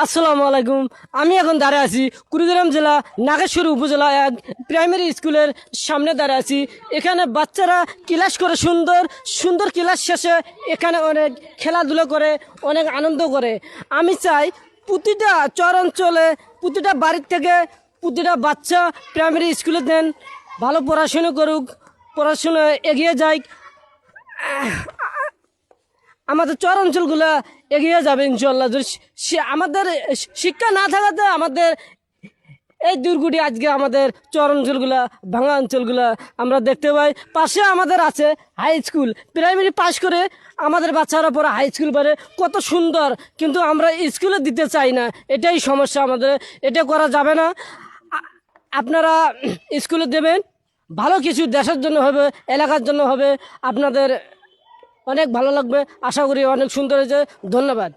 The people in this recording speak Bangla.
আসসালামু আলাইকুম। আমি এখন দাঁড়িয়ে আছি কুড়িগ্রাম জেলা নাগেশ্বর উপজেলা এক প্রাইমারি স্কুলের সামনে দাঁড়িয়ে আছি। এখানে বাচ্চারা ক্লাস করে সুন্দর সুন্দর ক্লাস শেষে এখানে অনেক খেলাধুলো করে, অনেক আনন্দ করে। আমি চাই প্রতিটা চর অঞ্চলে, প্রতিটা বাড়ির থেকে প্রতিটা বাচ্চা প্রাইমারি স্কুলে দেন, ভালো পড়াশুনো করুক, পড়াশুনো এগিয়ে যায়। আমাদের চর অঞ্চলগুলো এগিয়ে যাবে ইনশাল্লাহ। যদি আমাদের শিক্ষা না থাকাতে আমাদের এই দুর্গটি আজকে আমাদের চর অঞ্চলগুলা, ভাঙা অঞ্চলগুলা আমরা দেখতে পাই। পাশে আমাদের আছে হাই স্কুল, প্রাইমারি পাস করে আমাদের বাচ্চারা পরে হাই স্কুল পড়ে, কত সুন্দর। কিন্তু আমরা স্কুলে দিতে চাই না, এটাই সমস্যা আমাদের। এটা করা যাবে না। আপনারা স্কুলে দেবেন, ভালো কিছু দেশের জন্য হবে, এলাকার জন্য হবে। আপনাদের অনেক ভালো লাগবে, আশা করি অনেক সুন্দর হয়েছে। ধন্যবাদ।